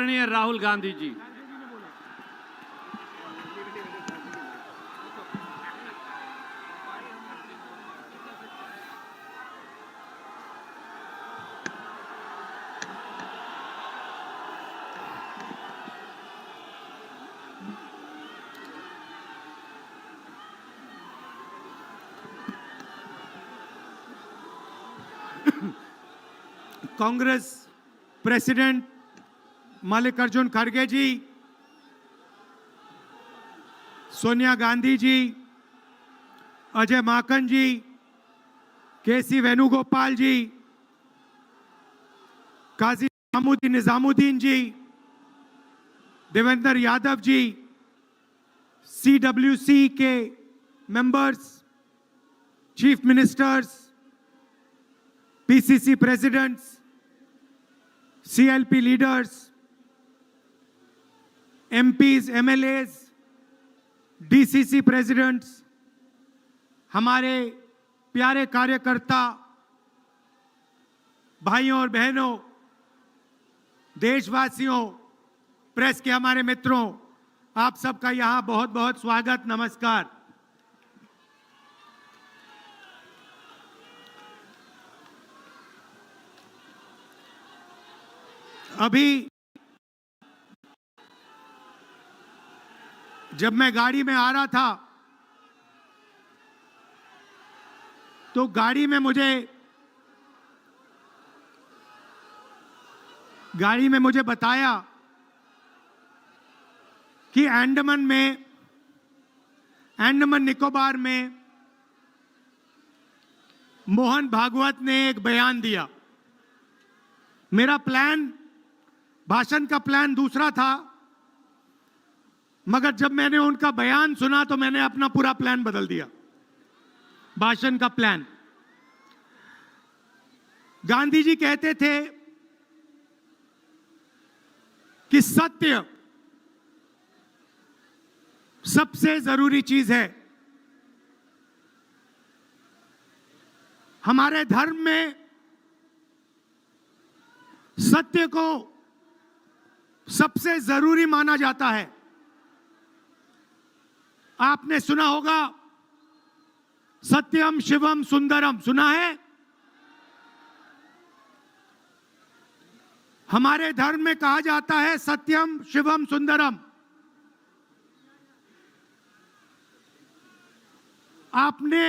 आदरणीय राहुल गांधी जी। कांग्रेस प्रेसिडेंट मल्लिकार्जुन खड़गे ji, Sonia Gandhi ji, Ajay Maken ji, K C Venugopal ji, Qazi Nizamuddin ji, Devendra Yadav ji, CWC के members, chief ministers, PCC presidents, CLP leaders, MPs, MLAs, DCC presidents, हमारे प्यारे कार्यकर्ता भाइयों और बहनों, देशवासियों, प्रेस के हमारे मित्रों, आप सबका यहां बहुत बहुत स्वागत, नमस्कार। अभी जब मैं गाड़ी में आ रहा था तो गाड़ी में मुझे बताया कि अंडमान निकोबार में मोहन भागवत ने एक बयान दिया। मेरा भाषण का प्लान दूसरा था, मगर जब मैंने उनका बयान सुना तो मैंने अपना पूरा प्लान बदल दिया, भाषण का प्लान। गांधी जी कहते थे कि सत्य सबसे जरूरी चीज है। हमारे धर्म में सत्य को सबसे जरूरी माना जाता है। आपने सुना होगा सत्यम शिवम सुंदरम, सुना है? हमारे धर्म में कहा जाता है सत्यम शिवम सुंदरम। आपने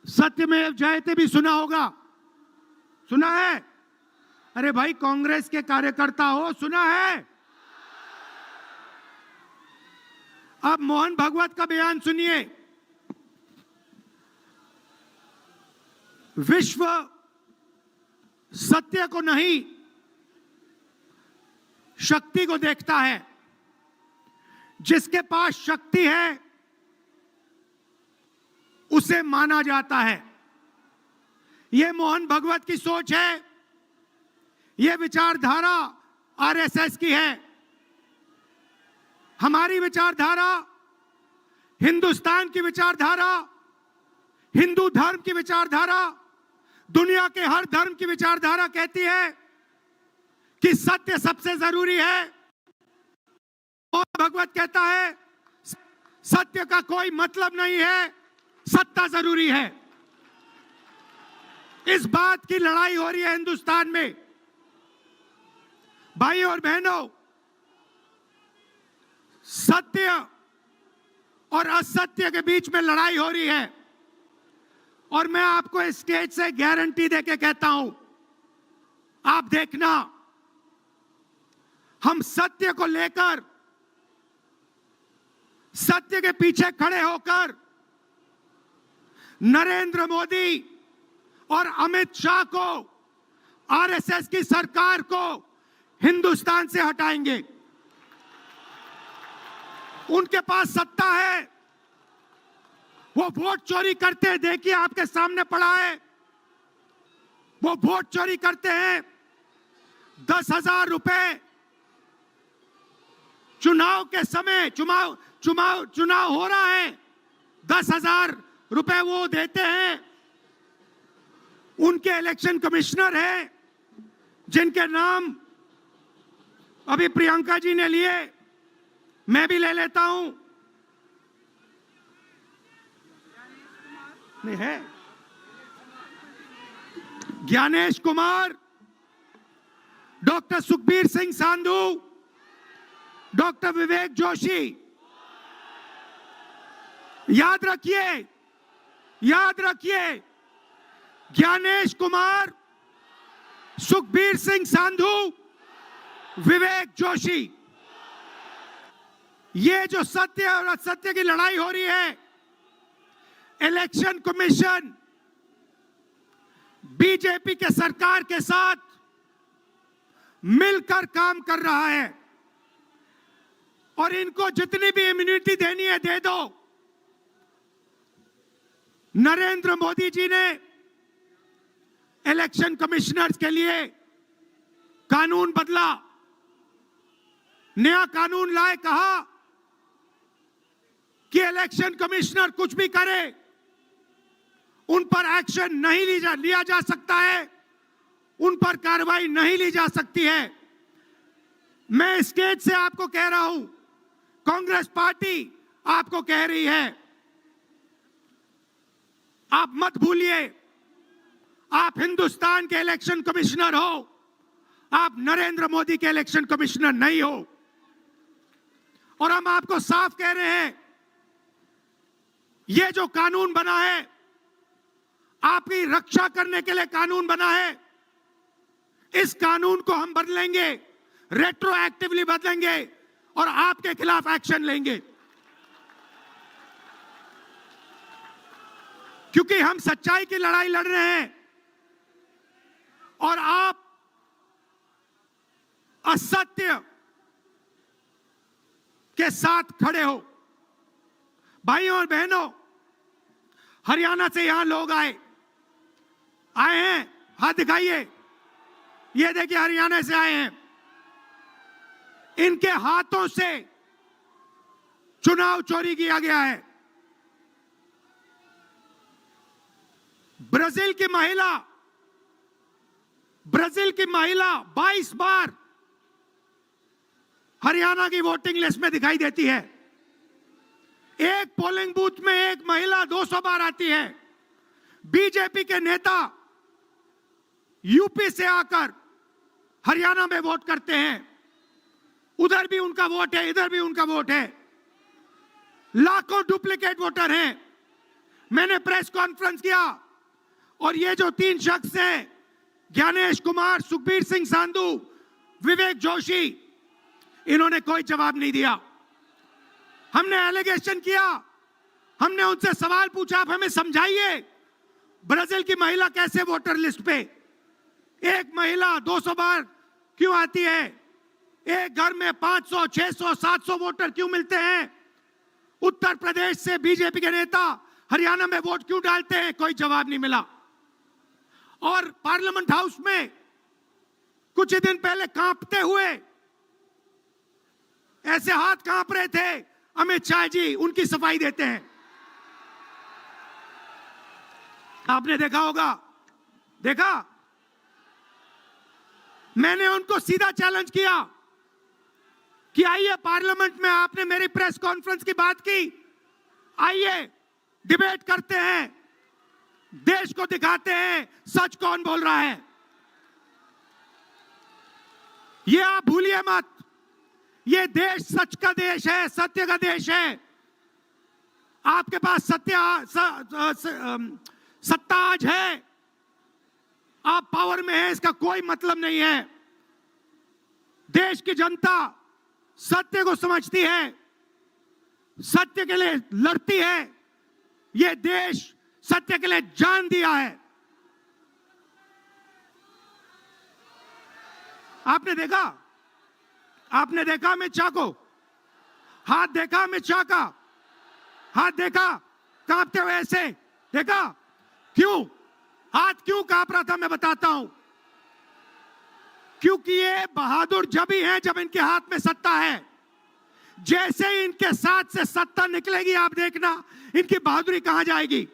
सत्यमेव जयते भी सुना होगा, सुना है? अरे भाई, कांग्रेस के कार्यकर्ता हो, सुना है? अब मोहन भागवत का बयान सुनिए। विश्व सत्य को नहीं, शक्ति को देखता है। जिसके पास शक्ति है उसे माना जाता है। यह मोहन भागवत की सोच है, यह विचारधारा RSS की है। हमारी विचारधारा, हिंदुस्तान की विचारधारा, हिंदू धर्म की विचारधारा, दुनिया के हर धर्म की विचारधारा कहती है कि सत्य सबसे जरूरी है। और भगवत कहता है सत्य का कोई मतलब नहीं है, सत्ता जरूरी है। इस बात की लड़ाई हो रही है हिंदुस्तान में। भाइयों और बहनों, सत्य और असत्य के बीच में लड़ाई हो रही है। और मैं आपको इस स्टेज से गारंटी देके कहता हूं, आप देखना, हम सत्य को लेकर, सत्य के पीछे खड़े होकर नरेंद्र मोदी और अमित शाह को, RSS की सरकार को हिंदुस्तान से हटाएंगे। उनके पास सत्ता है, वो वोट चोरी करते हैं। देखिए, आपके सामने पड़ा है, वो वोट चोरी करते हैं। 10,000 रुपए चुनाव के समय, चुनाव हो रहा है, 10,000 रुपए वो देते हैं। उनके इलेक्शन कमिश्नर हैं जिनके नाम अभी प्रियंका जी ने लिए, मैं भी ले लेता हूं। नहीं है? Gyanesh Kumar, doctor Sukhbir Singh Sandhu, doctor Vivek Joshi. याद रखिए, याद रखिए, ज्ञानेश कुमार, सुखबीर सिंह सांधू, विवेक जोशी। ये जो सत्य और असत्य की लड़ाई हो रही है, इलेक्शन कमीशन बीजेपी के सरकार के साथ मिलकर काम कर रहा है और इनको जितनी भी इम्यूनिटी देनी है दे दो। नरेंद्र मोदी जी ने इलेक्शन कमिश्नर्स के लिए कानून बदला, नया कानून लाए, कहा कि इलेक्शन कमिश्नर कुछ भी करे उन पर एक्शन नहीं लिया जा सकता है, उन पर कार्रवाई नहीं ली जा सकती है। मैं स्टेज से आपको कह रहा हूं, कांग्रेस पार्टी आपको कह रही है, आप मत भूलिए, आप हिंदुस्तान के इलेक्शन कमिश्नर हो, आप नरेंद्र मोदी के इलेक्शन कमिश्नर नहीं हो। और हम आपको साफ कह रहे हैं, यह जो कानून बना है, आपकी रक्षा करने के लिए कानून बना है। इस कानून को हम बदलेंगे, रेट्रोएक्टिवली बदलेंगे और आपके खिलाफ एक्शन लेंगे, क्योंकि हम सच्चाई की लड़ाई लड़ रहे हैं और आप असत्य के साथ खड़े हो। भाइयों और बहनों, हरियाणा से यहां लोग आए हैं, हाथ दिखाइए। ये देखिए, हरियाणा से आए हैं। इनके हाथों से चुनाव चोरी किया गया है। ब्राजील की महिला 22 बार हरियाणा की वोटिंग लिस्ट में दिखाई देती है। एक पोलिंग बूथ में एक महिला 200 बार आती है। बीजेपी के नेता यूपी से आकर हरियाणा में वोट करते हैं, उधर भी उनका वोट है, इधर भी उनका वोट है। लाखों डुप्लीकेट वोटर हैं। मैंने प्रेस कॉन्फ्रेंस किया और ये जो 3 शख्स हैं, ज्ञानेश कुमार, सुखबीर सिंह सांधू, विवेक जोशी, इन्होंने कोई जवाब नहीं दिया। हमने एलिगेशन किया, हमने उनसे सवाल पूछा, आप हमें समझाइए, ब्राजील की महिला कैसे वोटर लिस्ट पे, एक महिला 200 बार क्यों आती है, एक घर में 500, 600, 700 वोटर क्यों मिलते हैं, उत्तर प्रदेश से बीजेपी के नेता हरियाणा में वोट क्यों डालते हैं, कोई जवाब नहीं मिला। और पार्लियामेंट हाउस में कुछ ही दिन पहले कांपते हुए, ऐसे हाथ कांप रहे थे, अमित शाह जी उनकी सफाई देते हैं। आपने देखा होगा, देखा? मैंने उनको सीधा चैलेंज किया कि आइए पार्लियामेंट में, आपने मेरी प्रेस कॉन्फ्रेंस की बात की, आइए डिबेट करते हैं, देश को दिखाते हैं सच कौन बोल रहा है। ये आप भूलिए मत, ये देश सच का देश है, सत्य का देश है। आपके पास सत्ता आज है, आप पावर में हैं, इसका कोई मतलब नहीं है। देश की जनता सत्य को समझती है, सत्य के लिए लड़ती है। ये देश सत्य के लिए जान दिया है। आपने देखा अमित शाह को, हाथ देखा अमित शाह का, हाथ देखा कांपते हुए ऐसे, देखा? क्यों हाथ क्यों कांप रहा था, मैं बताता हूं। क्योंकि ये बहादुर जब ही हैं जब इनके हाथ में सत्ता है। जैसे ही इनके साथ से सत्ता निकलेगी, आप देखना इनकी बहादुरी कहां जाएगी।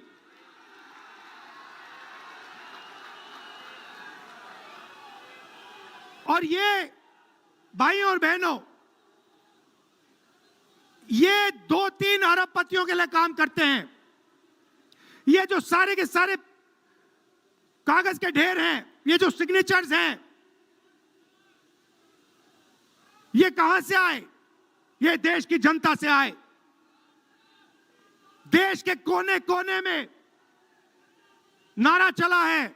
और भाइयों और बहनों, ये 2-3 अरबपतियों के लिए काम करते हैं। ये जो सारे के सारे कागज के ढेर हैं, ये जो सिग्नेचर्स हैं, ये कहां से आए? ये देश की जनता से आए। देश के कोने कोने में नारा चला है,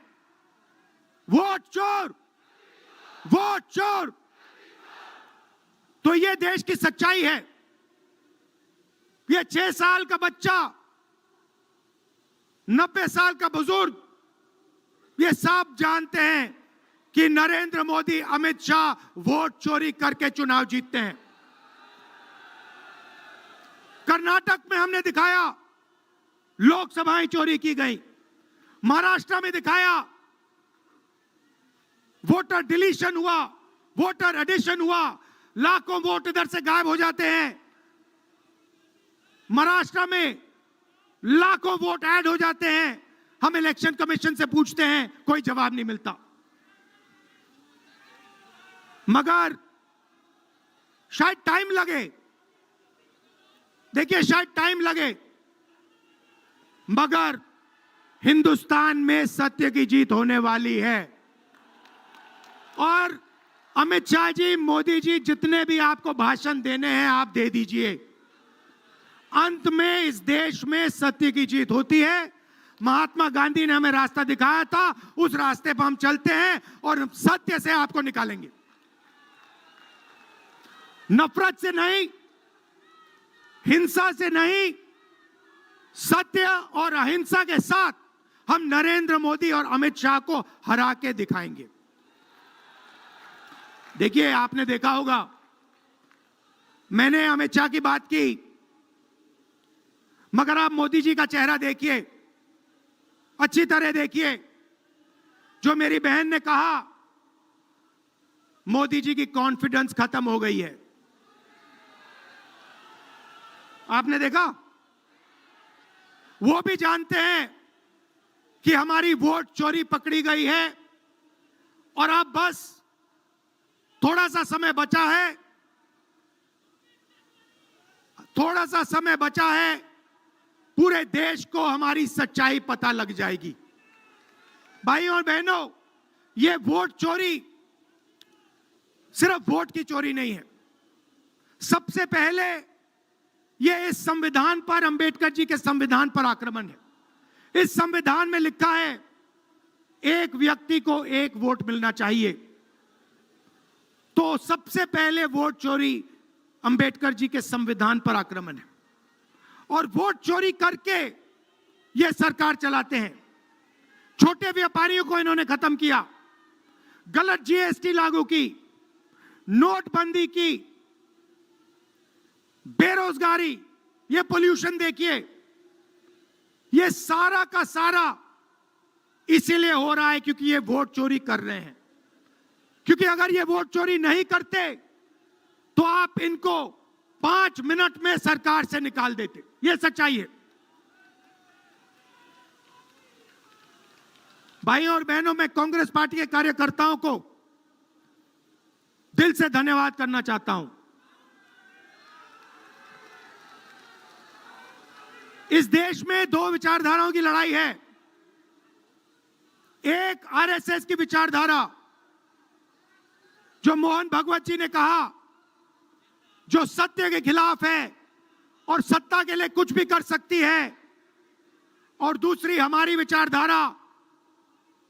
वोट चोर, वोट चोर। तो ये देश की सच्चाई है। ये 6 साल का बच्चा, 90 साल का बुजुर्ग, ये सब जानते हैं कि नरेंद्र मोदी, अमित शाह वोट चोरी करके चुनाव जीतते हैं। कर्नाटक में हमने दिखाया लोकसभाएं चोरी की गई, महाराष्ट्र में दिखाया वोटर डिलीशन हुआ, वोटर एडिशन हुआ, लाखों वोट इधर से गायब हो जाते हैं। महाराष्ट्र में लाखों वोट ऐड हो जाते हैं। हम इलेक्शन कमीशन से पूछते हैं, कोई जवाब नहीं मिलता। मगर शायद टाइम लगे, देखिए शायद टाइम लगे, मगर हिंदुस्तान में सत्य की जीत होने वाली है। और अमित शाह जी, मोदी जी, जितने भी आपको भाषण देने हैं आप दे दीजिए। अंत में इस देश में सत्य की जीत होती है। महात्मा गांधी ने हमें रास्ता दिखाया था, उस रास्ते पर हम चलते हैं और सत्य से आपको निकालेंगे। नफरत से नहीं, हिंसा से नहीं, सत्य और अहिंसा के साथ हम नरेंद्र मोदी और अमित शाह को हरा के दिखाएंगे। देखिए, आपने देखा होगा, मैंने अमित शाह की बात की, मगर आप मोदी जी का चेहरा देखिए, अच्छी तरह देखिए। जो मेरी बहन ने कहा, मोदी जी की कॉन्फिडेंस खत्म हो गई है। आपने देखा, वो भी जानते हैं कि हमारी वोट चोरी पकड़ी गई है और अब बस थोड़ा सा समय बचा है, थोड़ा सा समय बचा है, पूरे देश को हमारी सच्चाई पता लग जाएगी। भाइयों और बहनों, ये वोट चोरी सिर्फ वोट की चोरी नहीं है। सबसे पहले ये इस संविधान पर, अंबेडकर जी के संविधान पर आक्रमण है। इस संविधान में लिखा है एक व्यक्ति को एक वोट मिलना चाहिए। तो सबसे पहले वोट चोरी अंबेडकर जी के संविधान पर आक्रमण है। और वोट चोरी करके ये सरकार चलाते हैं। छोटे व्यापारियों को इन्होंने खत्म किया, गलत जीएसटी लागू की, नोटबंदी की, बेरोजगारी, ये पोल्यूशन देखिए, ये सारा का सारा इसीलिए हो रहा है क्योंकि ये वोट चोरी कर रहे हैं। क्योंकि अगर ये वोट चोरी नहीं करते तो आप इनको 5 मिनट में सरकार से निकाल देते। ये सच्चाई है। भाइयों और बहनों, मैं कांग्रेस पार्टी के कार्यकर्ताओं को दिल से धन्यवाद करना चाहता हूं। इस देश में 2 विचारधाराओं की लड़ाई है। एक आरएसएस की विचारधारा, जो मोहन भगवत जी ने कहा, जो सत्य के खिलाफ है और सत्ता के लिए कुछ भी कर सकती है। और दूसरी हमारी विचारधारा,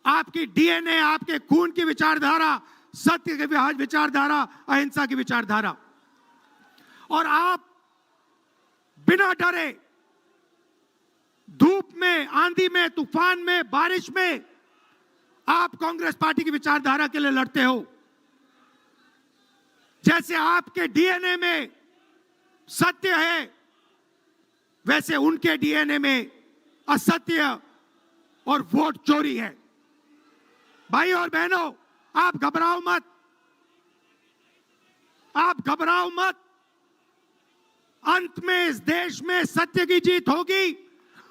आपकी डीएनए, आपके खून की विचारधारा, सत्य की विचारधारा, अहिंसा की विचारधारा। और आप बिना डरे, धूप में, आंधी में, तूफान में, बारिश में, आप कांग्रेस पार्टी की विचारधारा के लिए लड़ते हो। जैसे आपके डीएनए में सत्य है, वैसे उनके डीएनए में असत्य और वोट चोरी है। भाइयों और बहनों, आप घबराओ मत, आप घबराओ मत। अंत में इस देश में सत्य की जीत होगी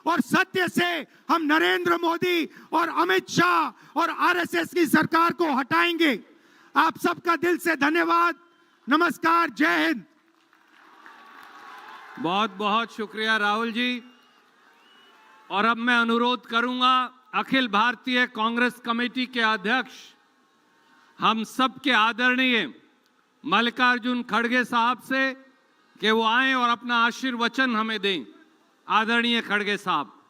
और सत्य से हम नरेंद्र मोदी और अमित शाह और आरएसएस की सरकार को हटाएंगे। आप सबका दिल से धन्यवाद। नमस्कार, जय हिंद। बहुत बहुत शुक्रिया राहुल जी। और अब मैं अनुरोध करूंगा अखिल भारतीय कांग्रेस कमेटी के अध्यक्ष, हम सबके आदरणीय मल्लिकार्जुन खड़गे साहब से कि वो आए और अपना आशीर्वचन हमें दें। आदरणीय खड़गे साहब।